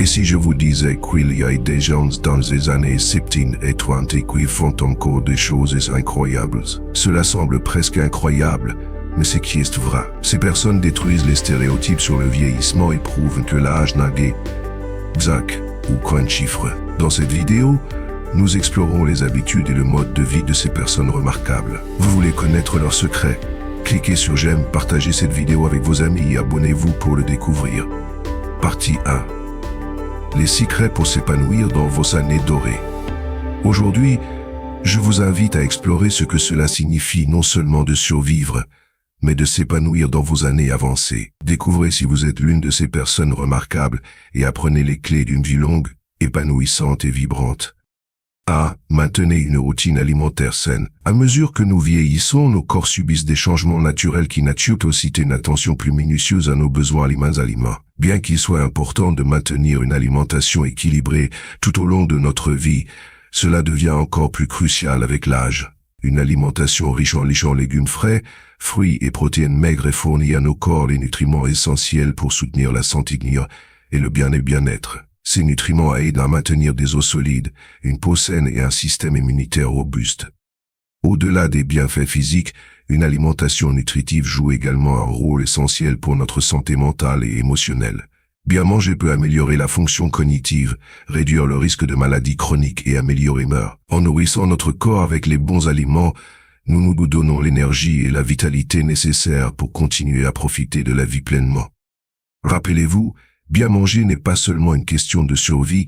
Et si je vous disais qu'il y a des gens dans les années 70 et 20 qui font encore des choses incroyables? Cela semble presque incroyable, mais c'est qui est vrai. Ces personnes détruisent les stéréotypes sur le vieillissement et prouvent que l'âge n'a exact aucun chiffre. Dans cette vidéo, nous explorons les habitudes et le mode de vie de ces personnes remarquables. Vous voulez connaître leurs secrets? Cliquez sur j'aime, partagez cette vidéo avec vos amis et abonnez-vous pour le découvrir. Partie 1. Les secrets pour s'épanouir dans vos années dorées. Aujourd'hui, je vous invite à explorer ce que cela signifie non seulement de survivre, mais de s'épanouir dans vos années avancées. Découvrez si vous êtes l'une de ces personnes remarquables et apprenez les clés d'une vie longue, épanouissante et vibrante. A. Maintenez une routine alimentaire saine. À mesure que nous vieillissons, nos corps subissent des changements naturels qui naturent aussi une attention plus minutieuse à nos besoins aliments. Bien qu'il soit important de maintenir une alimentation équilibrée tout au long de notre vie, cela devient encore plus crucial avec l'âge. Une alimentation riche en légumes frais, fruits et protéines maigres fournit à nos corps les nutriments essentiels pour soutenir la santé et le bien-être. Ces nutriments aident à maintenir des os solides, une peau saine et un système immunitaire robuste. Au-delà des bienfaits physiques, une alimentation nutritive joue également un rôle essentiel pour notre santé mentale et émotionnelle. Bien manger peut améliorer la fonction cognitive, réduire le risque de maladies chroniques et améliorer l'humeur. En nourrissant notre corps avec les bons aliments, nous nous donnons l'énergie et la vitalité nécessaires pour continuer à profiter de la vie pleinement. Rappelez-vous, bien manger n'est pas seulement une question de survie,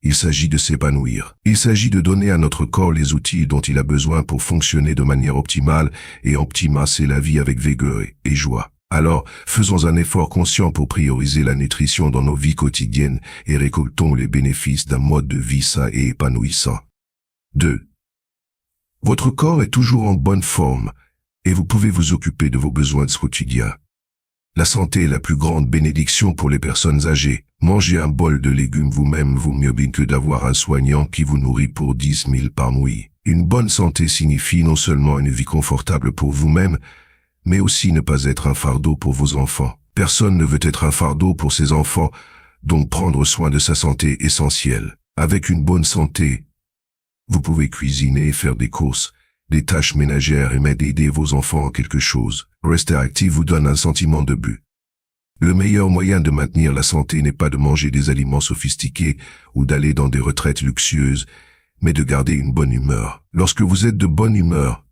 il s'agit de s'épanouir. Il s'agit de donner à notre corps les outils dont il a besoin pour fonctionner de manière optimale et optimiser la vie avec vigueur et joie. Alors, faisons un effort conscient pour prioriser la nutrition dans nos vies quotidiennes et récoltons les bénéfices d'un mode de vie sain et épanouissant. 2. Votre corps est toujours en bonne forme et vous pouvez vous occuper de vos besoins quotidiens. La santé est la plus grande bénédiction pour les personnes âgées. Manger un bol de légumes vous-même vaut mieux bien que d'avoir un soignant qui vous nourrit pour 10 000 par nuit. Une bonne santé signifie non seulement une vie confortable pour vous-même, mais aussi ne pas être un fardeau pour vos enfants. Personne ne veut être un fardeau pour ses enfants, donc prendre soin de sa santé est essentiel. Avec une bonne santé, vous pouvez cuisiner et faire des courses, des tâches ménagères et même aider vos enfants en quelque chose. Rester actif vous donne un sentiment de but. Le meilleur moyen de maintenir la santé n'est pas de manger des aliments sophistiqués ou d'aller dans des retraites luxueuses, mais de garder une bonne humeur. Lorsque vous êtes de bonne humeur,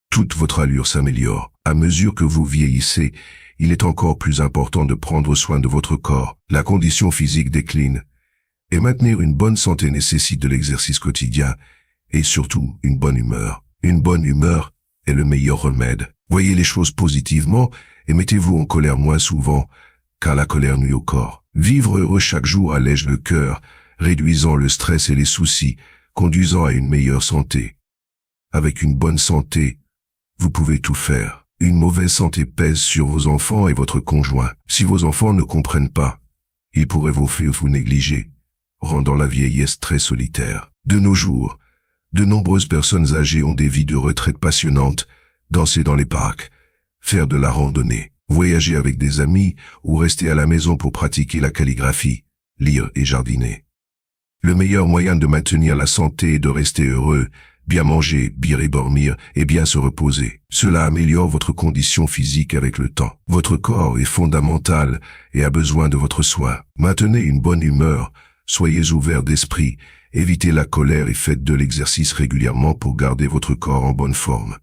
toute votre allure s'améliore. À mesure que vous vieillissez, il est encore plus important de prendre soin de votre corps. La condition physique décline, et maintenir une bonne santé nécessite de l'exercice quotidien et surtout une bonne humeur. Une bonne humeur est le meilleur remède. Voyez les choses positivement et mettez-vous en colère moins souvent, car la colère nuit au corps. Vivre heureux chaque jour allège le cœur, réduisant le stress et les soucis, conduisant à une meilleure santé. Avec une bonne santé, vous pouvez tout faire. Une mauvaise santé pèse sur vos enfants et votre conjoint. Si vos enfants ne comprennent pas, ils pourraient vous négliger, rendant la vieillesse très solitaire. De nos jours, de nombreuses personnes âgées ont des vies de retraite passionnantes, danser dans les parcs, faire de la randonnée, voyager avec des amis ou rester à la maison pour pratiquer la calligraphie, lire et jardiner. Le meilleur moyen de maintenir la santé est de rester heureux, bien manger, bien dormir et bien se reposer. Cela améliore votre condition physique avec le temps. Votre corps est fondamental et a besoin de votre soin. Maintenez une bonne humeur, soyez ouvert d'esprit, évitez la colère et faites de l'exercice régulièrement pour garder votre corps en bonne forme.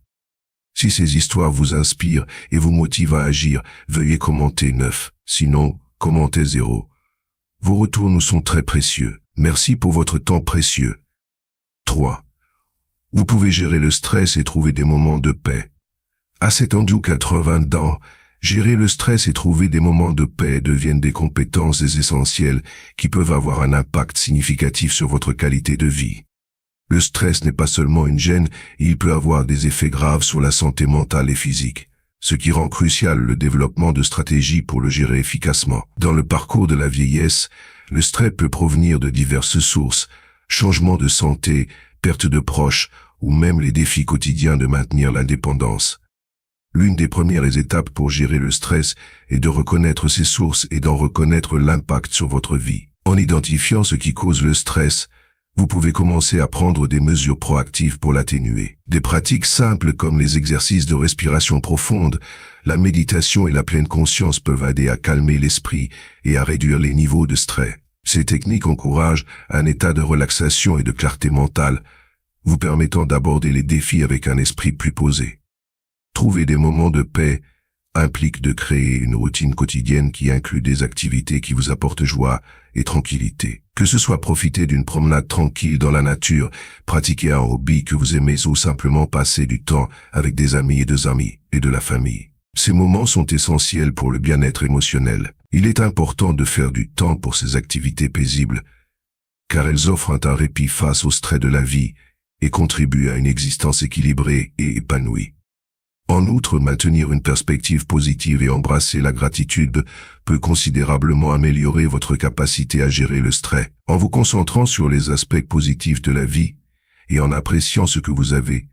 Si ces histoires vous inspirent et vous motivent à agir, veuillez commenter 9. Sinon, commentez 0. Vos retours nous sont très précieux. Merci pour votre temps précieux. 3. Vous pouvez gérer le stress et trouver des moments de paix. À cet âge de 80 ans, gérer le stress et trouver des moments de paix deviennent des compétences essentielles qui peuvent avoir un impact significatif sur votre qualité de vie. Le stress n'est pas seulement une gêne, il peut avoir des effets graves sur la santé mentale et physique, ce qui rend crucial le développement de stratégies pour le gérer efficacement. Dans le parcours de la vieillesse, le stress peut provenir de diverses sources, changements de santé, perte de proches, ou même les défis quotidiens de maintenir l'indépendance. L'une des premières étapes pour gérer le stress est de reconnaître ses sources et d'en reconnaître l'impact sur votre vie. En identifiant ce qui cause le stress, vous pouvez commencer à prendre des mesures proactives pour l'atténuer. Des pratiques simples comme les exercices de respiration profonde, la méditation et la pleine conscience peuvent aider à calmer l'esprit et à réduire les niveaux de stress. Ces techniques encouragent un état de relaxation et de clarté mentale, vous permettant d'aborder les défis avec un esprit plus posé. Trouver des moments de paix implique de créer une routine quotidienne qui inclut des activités qui vous apportent joie et tranquillité. Que ce soit profiter d'une promenade tranquille dans la nature, pratiquer un hobby que vous aimez ou simplement passer du temps avec des amis et de la famille. Ces moments sont essentiels pour le bien-être émotionnel. Il est important de faire du temps pour ces activités paisibles, car elles offrent un répit face au stress de la vie et contribuent à une existence équilibrée et épanouie. En outre, maintenir une perspective positive et embrasser la gratitude peut considérablement améliorer votre capacité à gérer le stress. En vous concentrant sur les aspects positifs de la vie et en appréciant ce que vous avez,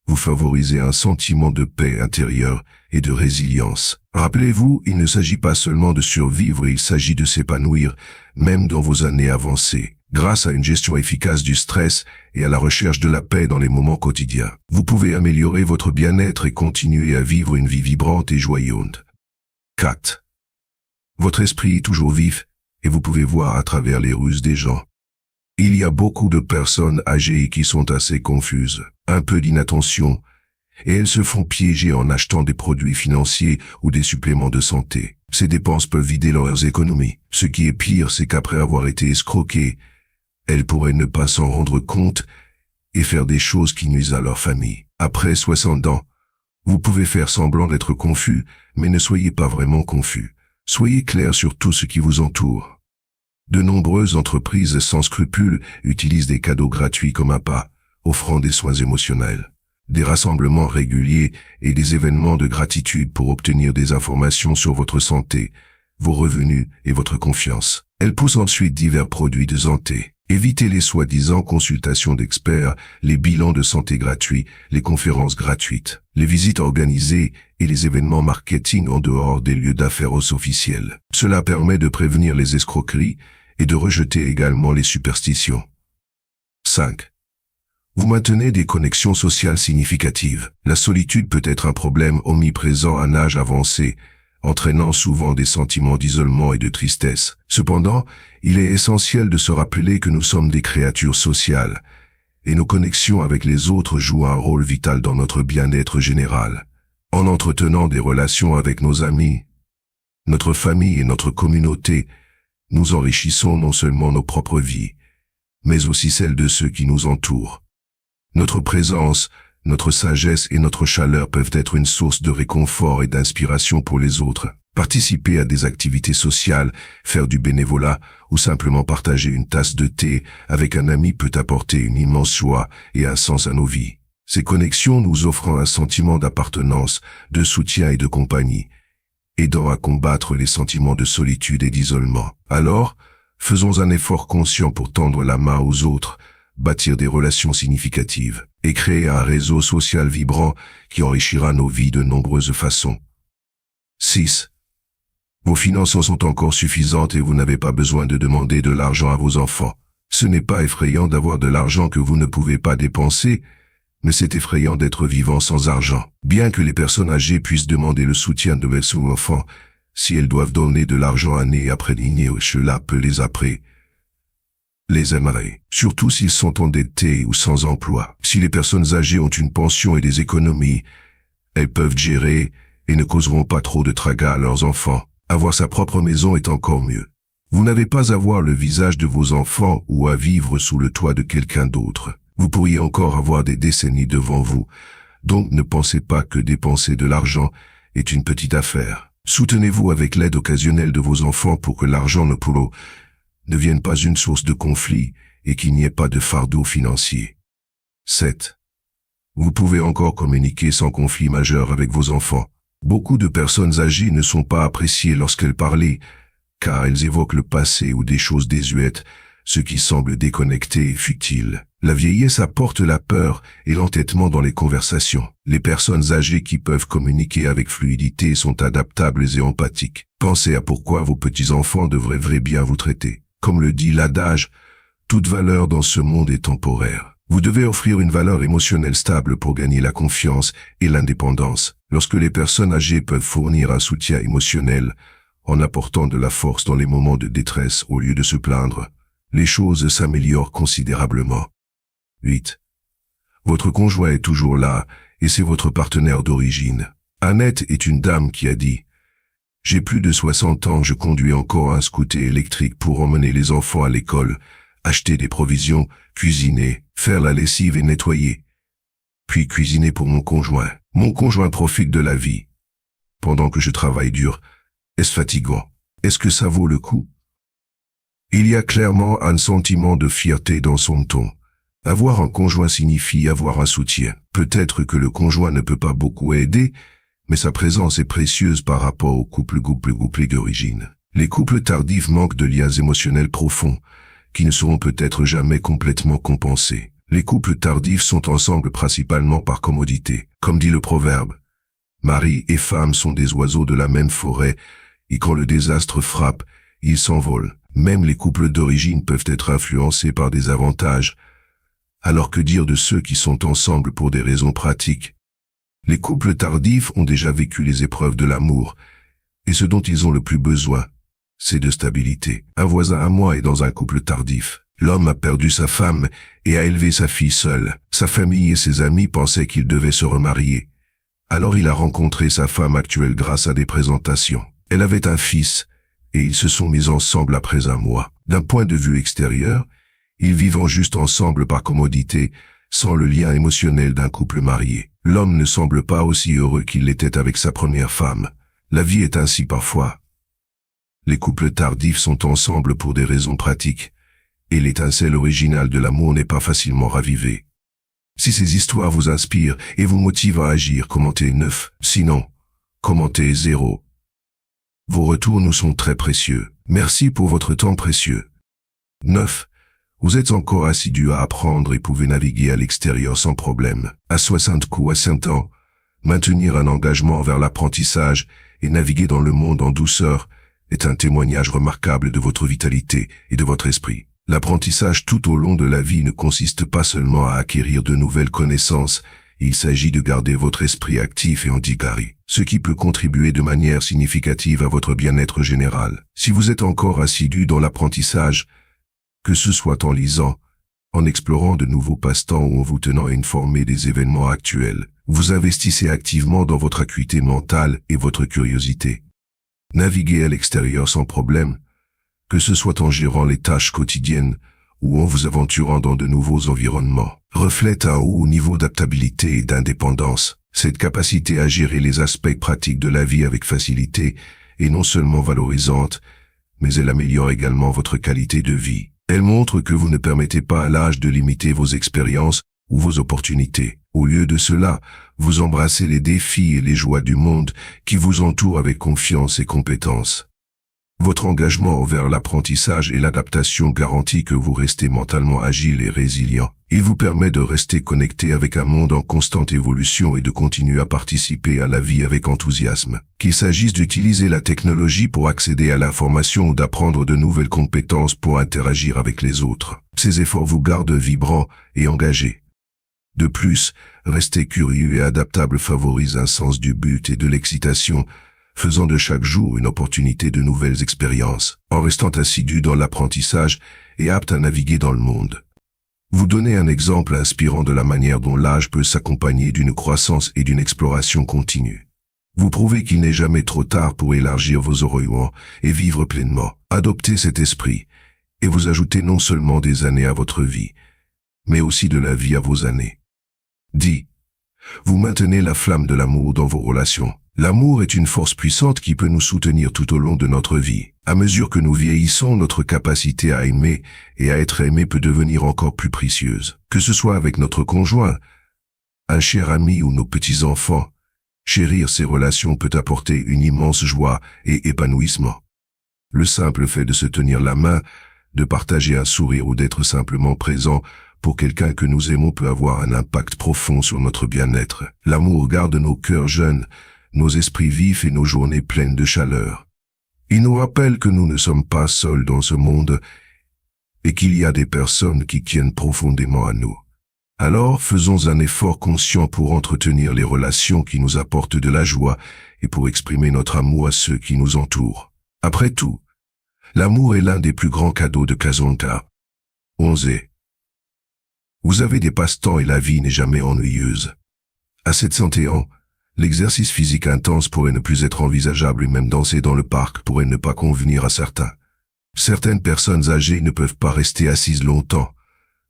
vous favorisez un sentiment de paix intérieure et de résilience. Rappelez-vous, il ne s'agit pas seulement de survivre, il s'agit de s'épanouir, même dans vos années avancées. Grâce à une gestion efficace du stress et à la recherche de la paix dans les moments quotidiens, vous pouvez améliorer votre bien-être et continuer à vivre une vie vibrante et joyeuse. 4. Votre esprit est toujours vif et vous pouvez voir à travers les ruses des gens. Il y a beaucoup de personnes âgées qui sont assez confuses, un peu d'inattention, et elles se font piéger en achetant des produits financiers ou des suppléments de santé. Ces dépenses peuvent vider leurs économies. Ce qui est pire, c'est qu'après avoir été escroquées, elles pourraient ne pas s'en rendre compte et faire des choses qui nuisent à leur famille. Après 60 ans, vous pouvez faire semblant d'être confus, mais ne soyez pas vraiment confus. Soyez clair sur tout ce qui vous entoure. De nombreuses entreprises sans scrupules utilisent des cadeaux gratuits comme appât, offrant des soins émotionnels, des rassemblements réguliers et des événements de gratitude pour obtenir des informations sur votre santé, vos revenus et votre confiance. Elles poussent ensuite divers produits de santé. Évitez les soi-disant consultations d'experts, les bilans de santé gratuits, les conférences gratuites, les visites organisées et les événements marketing en dehors des lieux d'affaires officiels. Cela permet de prévenir les escroqueries et de rejeter également les superstitions. 5. Vous maintenez des connexions sociales significatives. La solitude peut être un problème omniprésent à un âge avancé, entraînant souvent des sentiments d'isolement et de tristesse. Cependant, il est essentiel de se rappeler que nous sommes des créatures sociales, et nos connexions avec les autres jouent un rôle vital dans notre bien-être général. En entretenant des relations avec nos amis, notre famille et notre communauté, nous enrichissons non seulement nos propres vies, mais aussi celles de ceux qui nous entourent. Notre présence, notre sagesse et notre chaleur peuvent être une source de réconfort et d'inspiration pour les autres. Participer à des activités sociales, faire du bénévolat ou simplement partager une tasse de thé avec un ami peut apporter une immense joie et un sens à nos vies. Ces connexions nous offrent un sentiment d'appartenance, de soutien et de compagnie, aidant à combattre les sentiments de solitude et d'isolement. Alors, faisons un effort conscient pour tendre la main aux autres, bâtir des relations significatives et créer un réseau social vibrant qui enrichira nos vies de nombreuses façons. 6. Vos finances sont encore suffisantes et vous n'avez pas besoin de demander de l'argent à vos enfants. Ce n'est pas effrayant d'avoir de l'argent que vous ne pouvez pas dépenser, mais c'est effrayant d'être vivant sans argent. Bien que les personnes âgées puissent demander le soutien de leurs enfants, si elles doivent donner de l'argent année après année, cela peut les aimerait, surtout s'ils sont endettés ou sans emploi. Si les personnes âgées ont une pension et des économies, elles peuvent gérer et ne causeront pas trop de tracas à leurs enfants. Avoir sa propre maison est encore mieux. Vous n'avez pas à voir le visage de vos enfants ou à vivre sous le toit de quelqu'un d'autre. Vous pourriez encore avoir des décennies devant vous, donc ne pensez pas que dépenser de l'argent est une petite affaire. Soutenez-vous avec l'aide occasionnelle de vos enfants pour que l'argent ne devienne pas une source de conflit et qu'il n'y ait pas de fardeau financier. 7. Vous pouvez encore communiquer sans conflit majeur avec vos enfants. Beaucoup de personnes âgées ne sont pas appréciées lorsqu'elles parlent, car elles évoquent le passé ou des choses désuètes, ce qui semble déconnecté et futile. La vieillesse apporte la peur et l'entêtement dans les conversations. Les personnes âgées qui peuvent communiquer avec fluidité sont adaptables et empathiques. Pensez à pourquoi vos petits-enfants devraient bien vous traiter. Comme le dit l'adage, toute valeur dans ce monde est temporaire. Vous devez offrir une valeur émotionnelle stable pour gagner la confiance et l'indépendance. Lorsque les personnes âgées peuvent fournir un soutien émotionnel, en apportant de la force dans les moments de détresse au lieu de se plaindre, les choses s'améliorent considérablement. 8. Votre conjoint est toujours là et c'est votre partenaire d'origine. Annette est une dame qui a dit « J'ai plus de 60 ans, je conduis encore un scooter électrique pour emmener les enfants à l'école, acheter des provisions, cuisiner, faire la lessive et nettoyer. Puis cuisiner pour mon conjoint. Mon conjoint profite de la vie. Pendant que je travaille dur, est-ce fatigant? Est-ce que ça vaut le coup? » Il y a clairement un sentiment de fierté dans son ton. Avoir un conjoint signifie avoir un soutien. Peut-être que le conjoint ne peut pas beaucoup aider, mais sa présence est précieuse par rapport aux couples d'origine. Les couples tardifs manquent de liens émotionnels profonds, qui ne seront peut-être jamais complètement compensés. Les couples tardifs sont ensemble principalement par commodité. Comme dit le proverbe, mari et femme sont des oiseaux de la même forêt, et quand le désastre frappe, ils s'envolent. Même les couples d'origine peuvent être influencés par des avantages. Alors que dire de ceux qui sont ensemble pour des raisons pratiques? Les couples tardifs ont déjà vécu les épreuves de l'amour, et ce dont ils ont le plus besoin, c'est de stabilité. Un voisin à moi est dans un couple tardif. L'homme a perdu sa femme et a élevé sa fille seule. Sa famille et ses amis pensaient qu'il devait se remarier. Alors il a rencontré sa femme actuelle grâce à des présentations. Elle avait un fils, et ils se sont mis ensemble après un mois. D'un point de vue extérieur, ils vivent juste ensemble par commodité, sans le lien émotionnel d'un couple marié. L'homme ne semble pas aussi heureux qu'il l'était avec sa première femme. La vie est ainsi parfois. Les couples tardifs sont ensemble pour des raisons pratiques, et l'étincelle originale de l'amour n'est pas facilement ravivée. Si ces histoires vous inspirent et vous motivent à agir, commentez 9. Sinon, commentez 0. Vos retours nous sont très précieux. Merci pour votre temps précieux. 9. Vous êtes encore assidu à apprendre et pouvez naviguer à l'extérieur sans problème. À 60 coups à 100 ans, maintenir un engagement vers l'apprentissage et naviguer dans le monde en douceur est un témoignage remarquable de votre vitalité et de votre esprit. L'apprentissage tout au long de la vie ne consiste pas seulement à acquérir de nouvelles connaissances, il s'agit de garder votre esprit actif et endigaré, ce qui peut contribuer de manière significative à votre bien-être général. Si vous êtes encore assidu dans l'apprentissage, que ce soit en lisant, en explorant de nouveaux passe-temps ou en vous tenant informé des événements actuels, vous investissez activement dans votre acuité mentale et votre curiosité. Naviguez à l'extérieur sans problème, que ce soit en gérant les tâches quotidiennes ou en vous aventurant dans de nouveaux environnements, reflète un haut niveau d'adaptabilité et d'indépendance. Cette capacité à gérer les aspects pratiques de la vie avec facilité est non seulement valorisante, mais elle améliore également votre qualité de vie. Elle montre que vous ne permettez pas à l'âge de limiter vos expériences ou vos opportunités. Au lieu de cela, vous embrassez les défis et les joies du monde qui vous entourent avec confiance et compétence. Votre engagement envers l'apprentissage et l'adaptation garantit que vous restez mentalement agile et résilient. Il vous permet de rester connecté avec un monde en constante évolution et de continuer à participer à la vie avec enthousiasme. Qu'il s'agisse d'utiliser la technologie pour accéder à l'information ou d'apprendre de nouvelles compétences pour interagir avec les autres, ces efforts vous gardent vibrant et engagé. De plus, rester curieux et adaptable favorise un sens du but et de l'excitation, faisant de chaque jour une opportunité de nouvelles expériences, en restant assidu dans l'apprentissage et apte à naviguer dans le monde. Vous donnez un exemple inspirant de la manière dont l'âge peut s'accompagner d'une croissance et d'une exploration continue. Vous prouvez qu'il n'est jamais trop tard pour élargir vos horizons et vivre pleinement. Adoptez cet esprit, et vous ajoutez non seulement des années à votre vie, mais aussi de la vie à vos années. 10. Vous maintenez la flamme de l'amour dans vos relations. L'amour est une force puissante qui peut nous soutenir tout au long de notre vie. À mesure que nous vieillissons, notre capacité à aimer et à être aimé peut devenir encore plus précieuse. Que ce soit avec notre conjoint, un cher ami ou nos petits-enfants, chérir ces relations peut apporter une immense joie et épanouissement. Le simple fait de se tenir la main, de partager un sourire ou d'être simplement présent pour quelqu'un que nous aimons peut avoir un impact profond sur notre bien-être. L'amour garde nos cœurs jeunes, nos esprits vifs et nos journées pleines de chaleur. Il nous rappelle que nous ne sommes pas seuls dans ce monde et qu'il y a des personnes qui tiennent profondément à nous. Alors faisons un effort conscient pour entretenir les relations qui nous apportent de la joie et pour exprimer notre amour à ceux qui nous entourent. Après tout, l'amour est l'un des plus grands cadeaux de Kazonta. 11. Vous avez des passe-temps et la vie n'est jamais ennuyeuse. À 700 ans, l'exercice physique intense pourrait ne plus être envisageable et même danser dans le parc pourrait ne pas convenir à certains. Certaines personnes âgées ne peuvent pas rester assises longtemps,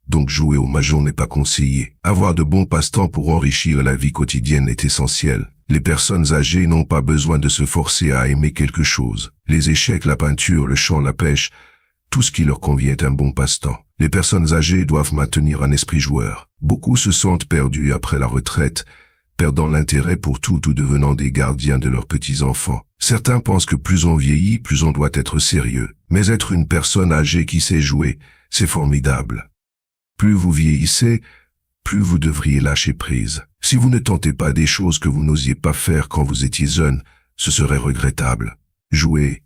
donc jouer au mahjong n'est pas conseillé. Avoir de bons passe-temps pour enrichir la vie quotidienne est essentiel. Les personnes âgées n'ont pas besoin de se forcer à aimer quelque chose. Les échecs, la peinture, le chant, la pêche, tout ce qui leur convient est un bon passe-temps. Les personnes âgées doivent maintenir un esprit joueur. Beaucoup se sentent perdus après la retraite, perdant l'intérêt pour tout ou devenant des gardiens de leurs petits-enfants. Certains pensent que plus on vieillit, plus on doit être sérieux. Mais être une personne âgée qui sait jouer, c'est formidable. Plus vous vieillissez, plus vous devriez lâcher prise. Si vous ne tentez pas des choses que vous n'osiez pas faire quand vous étiez jeune, ce serait regrettable. Jouer,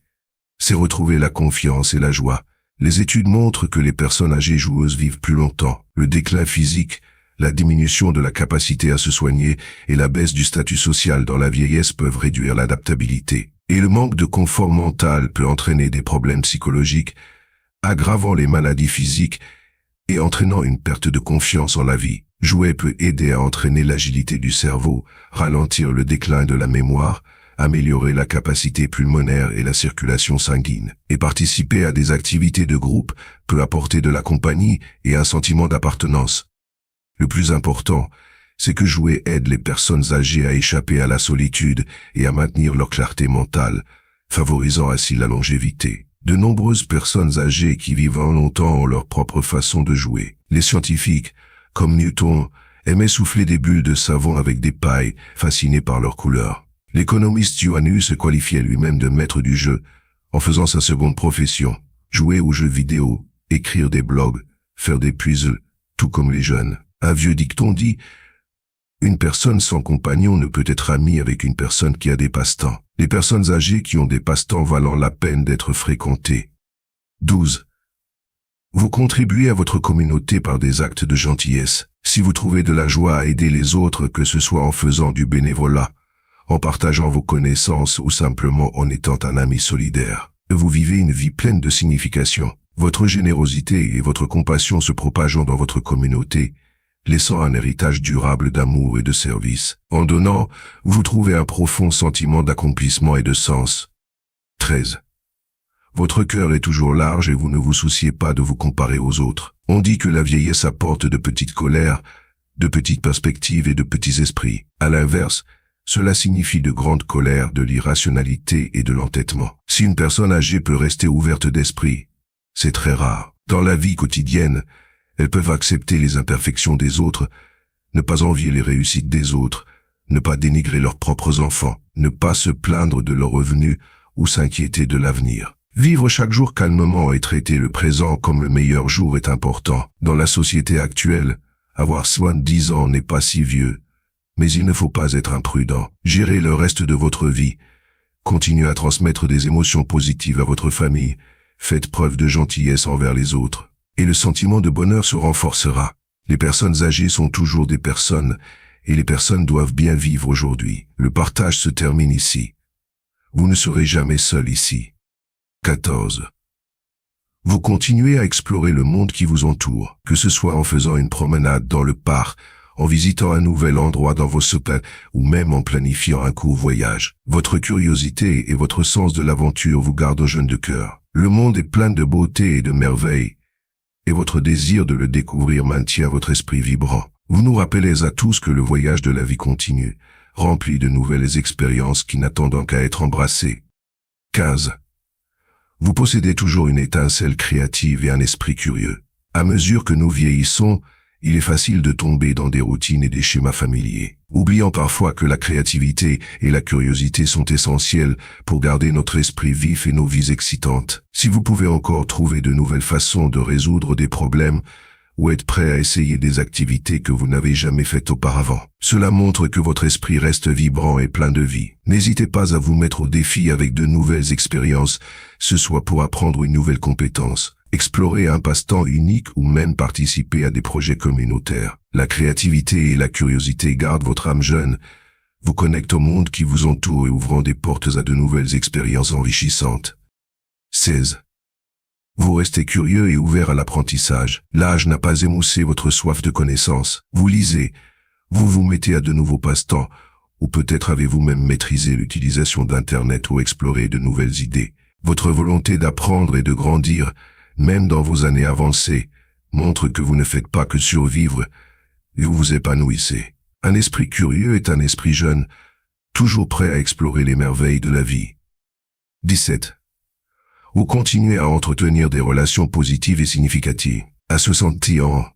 c'est retrouver la confiance et la joie. Les études montrent que les personnes âgées joueuses vivent plus longtemps. Le déclin physique, la diminution de la capacité à se soigner et la baisse du statut social dans la vieillesse peuvent réduire l'adaptabilité. Et le manque de confort mental peut entraîner des problèmes psychologiques, aggravant les maladies physiques et entraînant une perte de confiance en la vie. Jouer peut aider à entraîner l'agilité du cerveau, ralentir le déclin de la mémoire, améliorer la capacité pulmonaire et la circulation sanguine. Et participer à des activités de groupe peut apporter de la compagnie et un sentiment d'appartenance. Le plus important, c'est que jouer aide les personnes âgées à échapper à la solitude et à maintenir leur clarté mentale, favorisant ainsi la longévité. De nombreuses personnes âgées qui vivent longtemps ont leur propre façon de jouer. Les scientifiques, comme Newton, aimaient souffler des bulles de savon avec des pailles, fascinés par leur couleur. L'économiste Ioannou se qualifiait lui-même de maître du jeu, en faisant sa seconde profession, jouer aux jeux vidéo, écrire des blogs, faire des puzzles, tout comme les jeunes. Un vieux dicton dit « Une personne sans compagnon ne peut être amie avec une personne qui a des passe-temps. » Les personnes âgées qui ont des passe-temps valant la peine d'être fréquentées. 12. Vous contribuez à votre communauté par des actes de gentillesse. Si vous trouvez de la joie à aider les autres, que ce soit en faisant du bénévolat, en partageant vos connaissances ou simplement en étant un ami solidaire, vous vivez une vie pleine de signification. Votre générosité et votre compassion se propageant dans votre communauté, laissant un héritage durable d'amour et de service. En donnant, vous trouvez un profond sentiment d'accomplissement et de sens. 13. Votre cœur est toujours large et vous ne vous souciez pas de vous comparer aux autres. On dit que la vieillesse apporte de petites colères, de petites perspectives et de petits esprits. À l'inverse, cela signifie de grandes colères, de l'irrationalité et de l'entêtement. Si une personne âgée peut rester ouverte d'esprit, c'est très rare. Dans la vie quotidienne, elles peuvent accepter les imperfections des autres, ne pas envier les réussites des autres, ne pas dénigrer leurs propres enfants, ne pas se plaindre de leurs revenus ou s'inquiéter de l'avenir. Vivre chaque jour calmement et traiter le présent comme le meilleur jour est important. Dans la société actuelle, avoir 70 ans n'est pas si vieux, mais il ne faut pas être imprudent. Gérez le reste de votre vie. Continuez à transmettre des émotions positives à votre famille. Faites preuve de gentillesse envers les autres. Et le sentiment de bonheur se renforcera. Les personnes âgées sont toujours des personnes, et les personnes doivent bien vivre aujourd'hui. Le partage se termine ici. Vous ne serez jamais seul ici. 14. Vous continuez à explorer le monde qui vous entoure, que ce soit en faisant une promenade dans le parc, en visitant un nouvel endroit dans vos sopas, ou même en planifiant un court voyage. Votre curiosité et votre sens de l'aventure vous gardent jeunes de cœur. Le monde est plein de beauté et de merveilles, et votre désir de le découvrir maintient votre esprit vibrant. Vous nous rappelez à tous que le voyage de la vie continue, rempli de nouvelles expériences qui n'attendent qu'à être embrassées. 15. Vous possédez toujours une étincelle créative et un esprit curieux. À mesure que nous vieillissons, il est facile de tomber dans des routines et des schémas familiers, oubliant parfois que la créativité et la curiosité sont essentielles pour garder notre esprit vif et nos vies excitantes. Si vous pouvez encore trouver de nouvelles façons de résoudre des problèmes ou être prêt à essayer des activités que vous n'avez jamais faites auparavant, cela montre que votre esprit reste vibrant et plein de vie. N'hésitez pas à vous mettre au défi avec de nouvelles expériences, ce soit pour apprendre une nouvelle compétence, Explorez un passe-temps unique ou même participer à des projets communautaires. La créativité et la curiosité gardent votre âme jeune, vous connectent au monde qui vous entoure et ouvrant des portes à de nouvelles expériences enrichissantes. 16. Vous restez curieux et ouvert à l'apprentissage. L'âge n'a pas émoussé votre soif de connaissance. Vous lisez, vous vous mettez à de nouveaux passe-temps, ou peut-être avez-vous même maîtrisé l'utilisation d'Internet ou exploré de nouvelles idées. Votre volonté d'apprendre et de grandir, même dans vos années avancées, montre que vous ne faites pas que survivre, et vous vous épanouissez. Un esprit curieux est un esprit jeune, toujours prêt à explorer les merveilles de la vie. 17. Vous continuez à entretenir des relations positives et significatives. À 60 ans,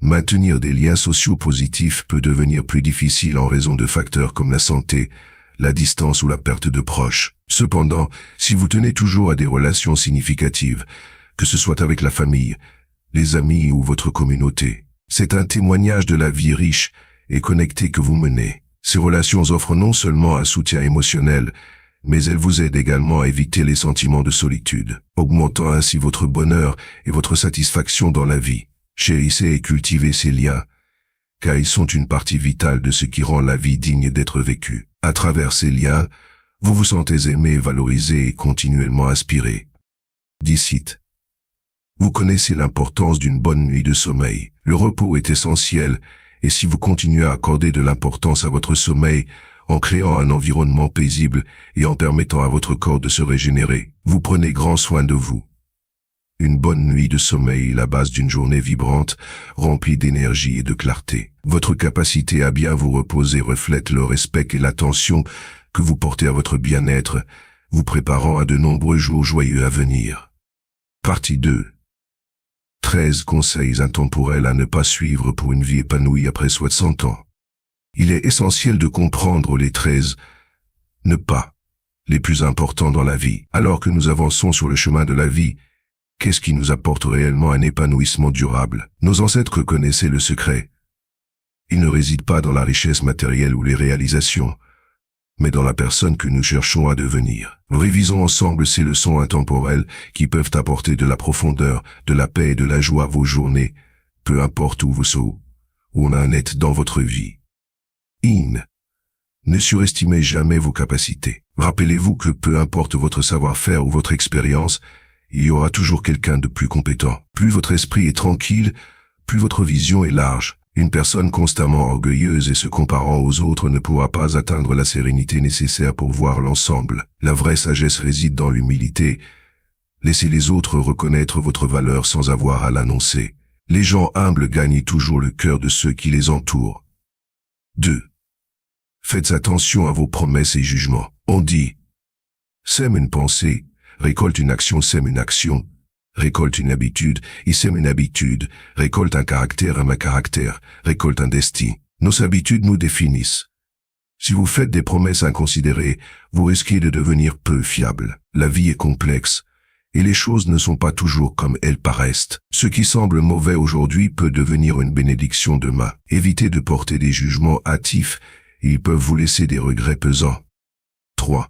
maintenir des liens sociaux positifs peut devenir plus difficile en raison de facteurs comme la santé, la distance ou la perte de proches. Cependant, si vous tenez toujours à des relations significatives, que ce soit avec la famille, les amis ou votre communauté, c'est un témoignage de la vie riche et connectée que vous menez. Ces relations offrent non seulement un soutien émotionnel, mais elles vous aident également à éviter les sentiments de solitude, augmentant ainsi votre bonheur et votre satisfaction dans la vie. Chérissez et cultivez ces liens, car ils sont une partie vitale de ce qui rend la vie digne d'être vécue. À travers ces liens, vous vous sentez aimé, valorisé et continuellement inspiré. 18. Vous connaissez l'importance d'une bonne nuit de sommeil. Le repos est essentiel, et si vous continuez à accorder de l'importance à votre sommeil, en créant un environnement paisible et en permettant à votre corps de se régénérer, vous prenez grand soin de vous. Une bonne nuit de sommeil est la base d'une journée vibrante, remplie d'énergie et de clarté. Votre capacité à bien vous reposer reflète le respect et l'attention que vous portez à votre bien-être, vous préparant à de nombreux jours joyeux à venir. Partie 2. 13 conseils intemporels à ne pas suivre pour une vie épanouie après 60 ans. Il est essentiel de comprendre les 13 ne pas les plus importants dans la vie. Alors que nous avançons sur le chemin de la vie, qu'est-ce qui nous apporte réellement un épanouissement durable? Nos ancêtres connaissaient le secret. Il ne réside pas dans la richesse matérielle ou les réalisations, mais dans la personne que nous cherchons à devenir. Révisons ensemble ces leçons intemporelles qui peuvent apporter de la profondeur, de la paix et de la joie à vos journées, peu importe où vous soyez, où on en est dans votre vie. Ne surestimez jamais vos capacités. Rappelez-vous que peu importe votre savoir-faire ou votre expérience, il y aura toujours quelqu'un de plus compétent. Plus votre esprit est tranquille, plus votre vision est large. Une personne constamment orgueilleuse et se comparant aux autres ne pourra pas atteindre la sérénité nécessaire pour voir l'ensemble. La vraie sagesse réside dans l'humilité. Laissez les autres reconnaître votre valeur sans avoir à l'annoncer. Les gens humbles gagnent toujours le cœur de ceux qui les entourent. 2. Faites attention à vos promesses et jugements. On dit, sème une pensée, récolte une action, sème une action, récolte une habitude, il sème une habitude, récolte un caractère, récolte un destin. Nos habitudes nous définissent. Si vous faites des promesses inconsidérées, vous risquez de devenir peu fiable. La vie est complexe, et les choses ne sont pas toujours comme elles paraissent. Ce qui semble mauvais aujourd'hui peut devenir une bénédiction demain. Évitez de porter des jugements hâtifs, ils peuvent vous laisser des regrets pesants. 3.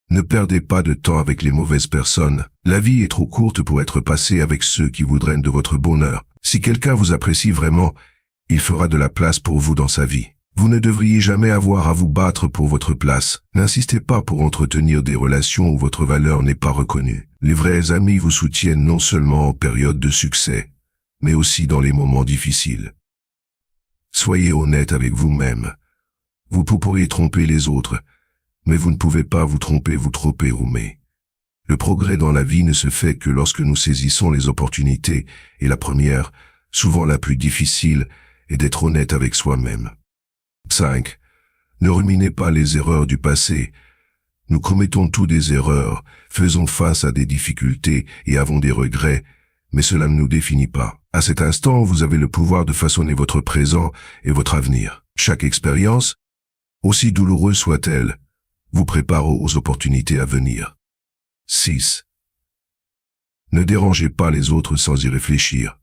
Ne perdez pas de temps avec les mauvaises personnes. La vie est trop courte pour être passée avec ceux qui vous drainent de votre bonheur. Si quelqu'un vous apprécie vraiment, il fera de la place pour vous dans sa vie. Vous ne devriez jamais avoir à vous battre pour votre place. N'insistez pas pour entretenir des relations où votre valeur n'est pas reconnue. Les vrais amis vous soutiennent non seulement en période de succès, mais aussi dans les moments difficiles. Soyez honnête avec vous-même. Vous pourriez tromper les autres, mais vous ne pouvez pas vous tromper, vous trop aimer. Le progrès dans la vie ne se fait que lorsque nous saisissons les opportunités, et la première, souvent la plus difficile, est d'être honnête avec soi-même. 5. Ne ruminez pas les erreurs du passé. Nous commettons tous des erreurs, faisons face à des difficultés et avons des regrets, mais cela ne nous définit pas. À cet instant, vous avez le pouvoir de façonner votre présent et votre avenir. Chaque expérience, aussi douloureuse soit-elle, vous prépare aux opportunités à venir. 6. Ne dérangez pas les autres sans y réfléchir.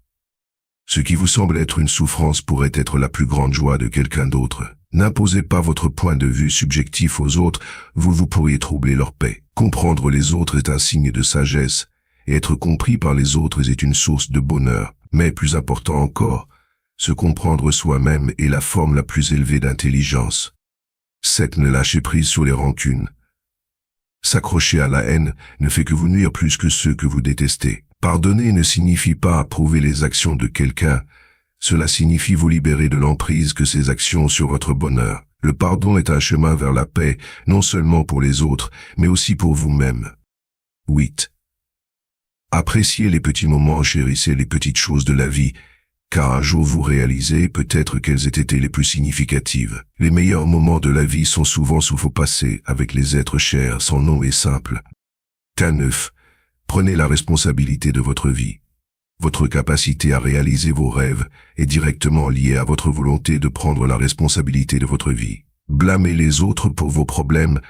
Ce qui vous semble être une souffrance pourrait être la plus grande joie de quelqu'un d'autre. N'imposez pas votre point de vue subjectif aux autres, vous pourriez troubler leur paix. Comprendre les autres est un signe de sagesse, et être compris par les autres est une source de bonheur. Mais plus important encore, se comprendre soi-même est la forme la plus élevée d'intelligence. 7. Ne lâchez prise sur les rancunes. S'accrocher à la haine ne fait que vous nuire plus que ceux que vous détestez. Pardonner ne signifie pas approuver les actions de quelqu'un, cela signifie vous libérer de l'emprise que ces actions ont sur votre bonheur. Le pardon est un chemin vers la paix, non seulement pour les autres, mais aussi pour vous-même. 8. Appréciez les petits moments, chérissez les petites choses de la vie, car un jour vous réalisez peut-être qu'elles aient été les plus significatives. Les meilleurs moments de la vie sont souvent sous vos passés, avec les êtres chers, sans nom et simples. 9. Prenez la responsabilité de votre vie. Votre capacité à réaliser vos rêves est directement liée à votre volonté de prendre la responsabilité de votre vie. Blâmer les autres pour vos problèmes,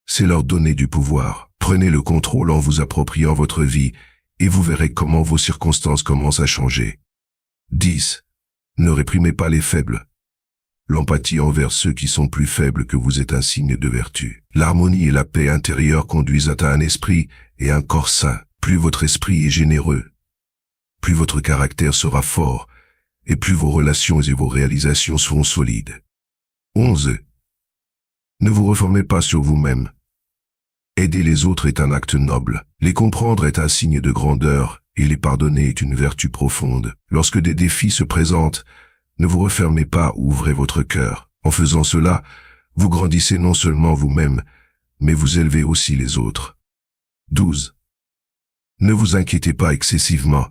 c'est leur donner du pouvoir. Prenez le contrôle en vous appropriant votre vie et vous verrez comment vos circonstances commencent à changer. 10. Ne réprimez pas les faibles. L'empathie envers ceux qui sont plus faibles que vous est un signe de vertu. L'harmonie et la paix intérieure conduisent à un esprit et un corps sain. Plus votre esprit est généreux, plus votre caractère sera fort, et plus vos relations et vos réalisations seront solides. 11. Ne vous refermez pas sur vous-même. Aider les autres est un acte noble, les comprendre est un signe de grandeur, et les pardonner est une vertu profonde. Lorsque des défis se présentent, ne vous refermez pas, ouvrez votre cœur. En faisant cela, vous grandissez non seulement vous-même, mais vous élevez aussi les autres. 12. Ne vous inquiétez pas excessivement.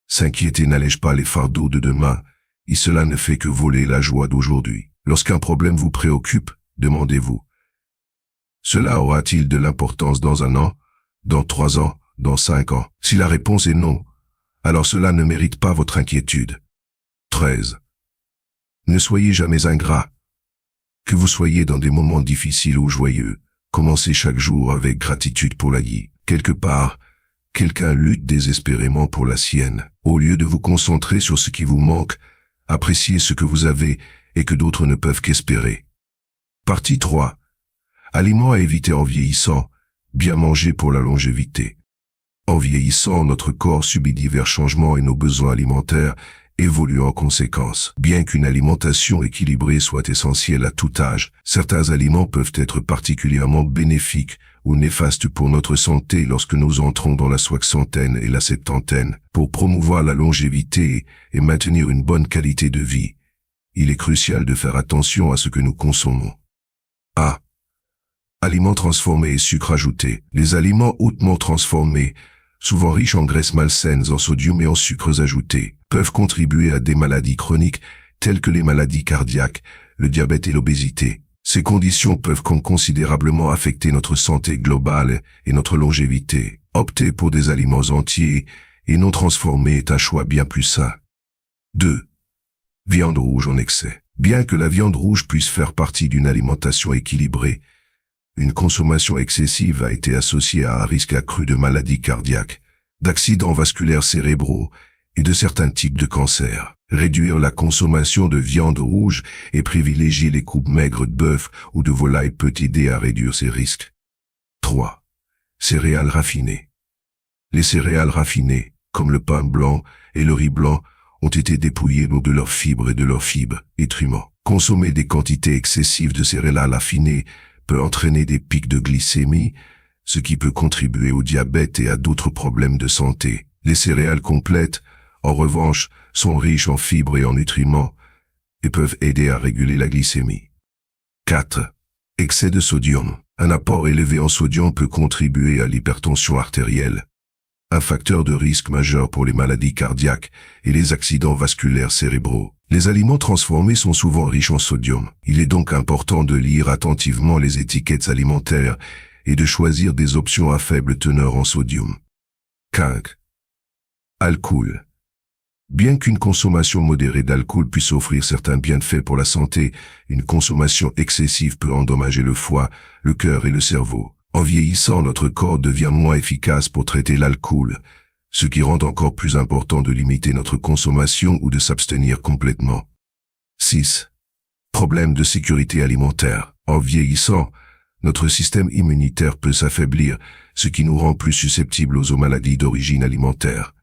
S'inquiéter n'allège pas les fardeaux de demain, et cela ne fait que voler la joie d'aujourd'hui. Lorsqu'un problème vous préoccupe, demandez-vous: cela aura-t-il de l'importance dans 1 an, dans 3 ans, dans 5 ans? Si la réponse est non, alors cela ne mérite pas votre inquiétude. 13. Ne soyez jamais ingrat. Que vous soyez dans des moments difficiles ou joyeux, commencez chaque jour avec gratitude pour la vie. Quelque part, quelqu'un lutte désespérément pour la sienne. Au lieu de vous concentrer sur ce qui vous manque, appréciez ce que vous avez et que d'autres ne peuvent qu'espérer. Partie 3. Aliments à éviter en vieillissant. Bien manger pour la longévité. En vieillissant, notre corps subit divers changements et nos besoins alimentaires évoluent en conséquence. Bien qu'une alimentation équilibrée soit essentielle à tout âge, certains aliments peuvent être particulièrement bénéfiques ou néfastes pour notre santé lorsque nous entrons dans la soixantaine et la septantaine. Pour promouvoir la longévité et maintenir une bonne qualité de vie, il est crucial de faire attention à ce que nous consommons. A. Aliments transformés et sucres ajoutés. Les aliments hautement transformés, souvent riches en graisses malsaines, en sodium et en sucres ajoutés, peuvent contribuer à des maladies chroniques telles que les maladies cardiaques, le diabète et l'obésité. Ces conditions peuvent considérablement affecter notre santé globale et notre longévité. Opter pour des aliments entiers et non transformés est un choix bien plus sain. 2. Viande rouge en excès. Bien que la viande rouge puisse faire partie d'une alimentation équilibrée, une consommation excessive a été associée à un risque accru de maladies cardiaques, d'accidents vasculaires cérébraux et de certains types de cancers. Réduire la consommation de viande rouge et privilégier les coupes maigres de bœuf ou de volaille peut aider à réduire ces risques. 3. Céréales raffinées. Les céréales raffinées, comme le pain blanc et le riz blanc, ont été dépouillées de leurs fibres et de leurs fibres, nutriments. Consommer des quantités excessives de céréales raffinées peut entraîner des pics de glycémie, ce qui peut contribuer au diabète et à d'autres problèmes de santé. Les céréales complètes, en revanche, sont riches en fibres et en nutriments et peuvent aider à réguler la glycémie. 4. Excès de sodium. Un apport élevé en sodium peut contribuer à l'hypertension artérielle, un facteur de risque majeur pour les maladies cardiaques et les accidents vasculaires cérébraux. Les aliments transformés sont souvent riches en sodium. Il est donc important de lire attentivement les étiquettes alimentaires et de choisir des options à faible teneur en sodium. 5. Alcool. Bien qu'une consommation modérée d'alcool puisse offrir certains bienfaits pour la santé, une consommation excessive peut endommager le foie, le cœur et le cerveau. En vieillissant, notre corps devient moins efficace pour traiter l'alcool, ce qui rend encore plus important de limiter notre consommation ou de s'abstenir complètement. 6. Problèmes de sécurité alimentaire. En vieillissant, notre système immunitaire peut s'affaiblir, ce qui nous rend plus susceptibles aux maladies d'origine alimentaire.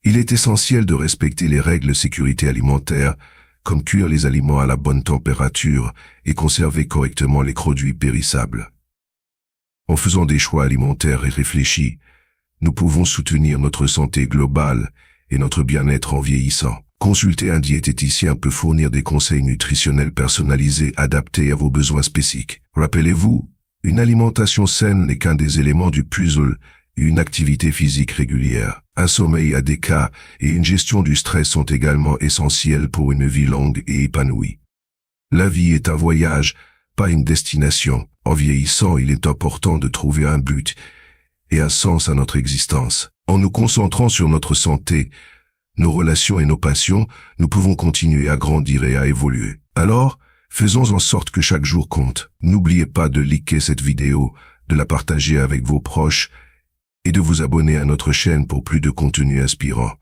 Il est essentiel de respecter les règles de sécurité alimentaire, comme cuire les aliments à la bonne température et conserver correctement les produits périssables. En faisant des choix alimentaires réfléchis, nous pouvons soutenir notre santé globale et notre bien-être en vieillissant. Consulter un diététicien peut fournir des conseils nutritionnels personnalisés adaptés à vos besoins spécifiques. Rappelez-vous, une alimentation saine n'est qu'un des éléments du puzzle. Une activité physique régulière, un sommeil adéquat et une gestion du stress sont également essentiels pour une vie longue et épanouie. La vie est un voyage, pas une destination. En vieillissant, il est important de trouver un but et un sens à notre existence. En nous concentrant sur notre santé, nos relations et nos passions, nous pouvons continuer à grandir et à évoluer. Alors, faisons en sorte que chaque jour compte. N'oubliez pas de liker cette vidéo, de la partager avec vos proches, et de vous abonner à notre chaîne pour plus de contenu inspirant.